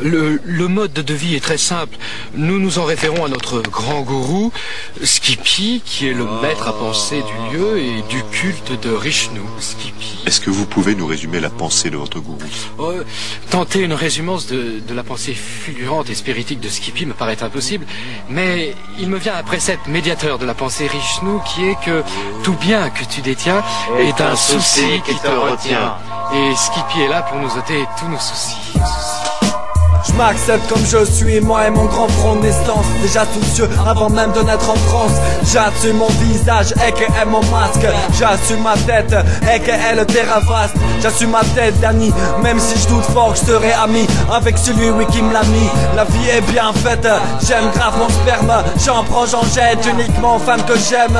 Le mode de vie est très simple. Nous nous en référons à notre grand gourou, Skippy, qui est le maître à penser du lieu et du culte de Rishnu. Skippy. Est-ce que vous pouvez nous résumer la pensée de votre gourou? Tenter une résumance de la pensée fulgurante et spiritique de Skippy me paraît impossible, mais il me vient un précepte médiateur de la pensée Rishnu qui est que tout bien que tu détiens est un souci qui te retient. Et Skippy est là pour nous ôter tous nos soucis. Je m'accepte comme je suis, moi et mon grand front de naissance. Déjà soucieux avant même de naître en France. J'assume mon visage et que est mon masque. J'assume ma tête et que est le terrain vaste. J'assume ma tête d'Annie, même si je doute fort que je serai ami avec celui oui qui me l'a mis. La vie est bien faite, j'aime grave mon sperme. J'en prends, j'en jette uniquement aux femmes que j'aime.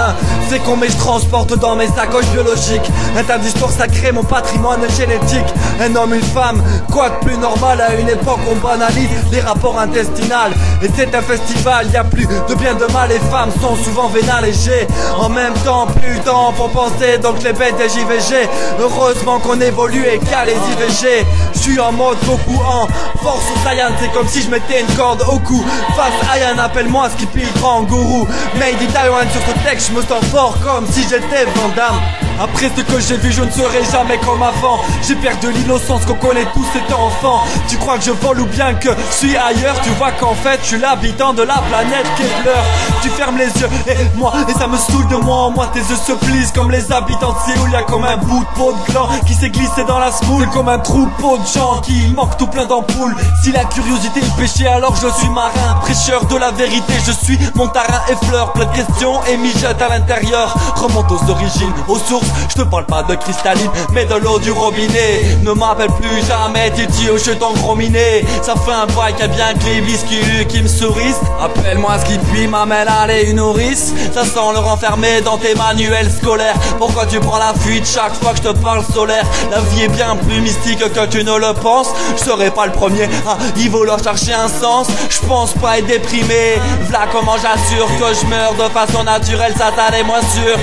C'est con mais je transporte dans mes sacoches biologiques un discours sacré, mon patrimoine génétique. Un homme, une femme, quoi de plus normal à une époque où on analyse les rapports intestinales. Et c'est un festival, y a plus de bien de mal. Les femmes sont souvent vénales et j'ai en même temps plus de temps pour penser. Donc les bêtes des JVG, heureusement qu'on évolue et qu'il y a les IVG. Je suis en mode Goku en force Saiyan. C'est comme si je mettais une corde au cou. Face à Yann, appelle-moi Skippy grand gourou. Made in Taiwan sur ce texte, je me sens fort comme si j'étais Van Damme. Après ce que j'ai vu, je ne serai jamais comme avant. J'ai perdu l'innocence qu'on connaît tous étant enfant. Tu crois que je vole ou bien que je suis ailleurs? Tu vois qu'en fait je suis l'habitant de la planète Kepler. Tu fermes les yeux et ça me saoule de moi en moi. Tes yeux se plissent comme les habitants de Séoul. Y'a comme un bout de peau de gland qui s'est glissé dans la semoule. C'est comme un troupeau de gens qui manquent tout plein d'ampoules. Si la curiosité est le péché, alors je suis marin, prêcheur de la vérité. Je suis mon tarin effleure, plein de questions et mijote à l'intérieur. Remonte aux origines, aux sources. Je te parle pas de cristalline, mais de l'eau du robinet. Ne m'appelle plus jamais Titi au jeton gros miné. Ça fait un bail qu'il y a bien que les biscuits qui me sourissent. Appelle-moi Skippy, ma mère elle est une nourrice. Ça sent le renfermé dans tes manuels scolaires. Pourquoi tu prends la fuite chaque fois que je te parle solaire? La vie est bien plus mystique que tu ne le penses. Je serai pas le premier à y vouloir chercher un sens. Je pense pas être déprimé. V'là comment j'assure que je meurs de façon naturelle, ça t'allait moins sûr.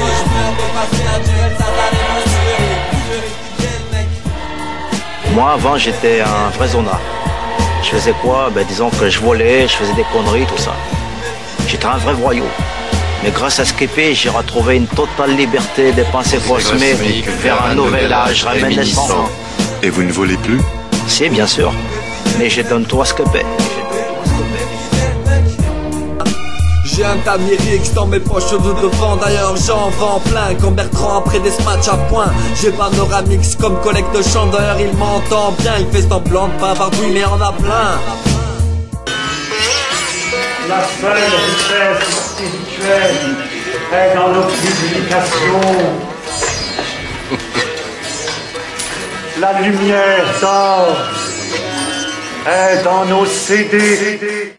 Moi avant j'étais un vrai zonard. Je faisais quoi? Disons que je volais, je faisais des conneries, tout ça. J'étais un vrai voyou. Mais grâce à Skippy, j'ai retrouvé une totale liberté des pensées cosmiques vers un nouvel âge réminiscent. Et vous ne volez plus? Si, bien sûr. Mais je donne tout à Skippy. J'ai un tas de lyrics dans mes poches de devant. D'ailleurs j'en vends plein comme Bertrand après des matchs à points. J'ai panoramix comme collègue de chant. D'ailleurs il m'entend bien. Il fait semblant de pas barbouille mais en a plein. La seule richesse spirituelle est dans nos publications. La lumière d'or est dans nos CD.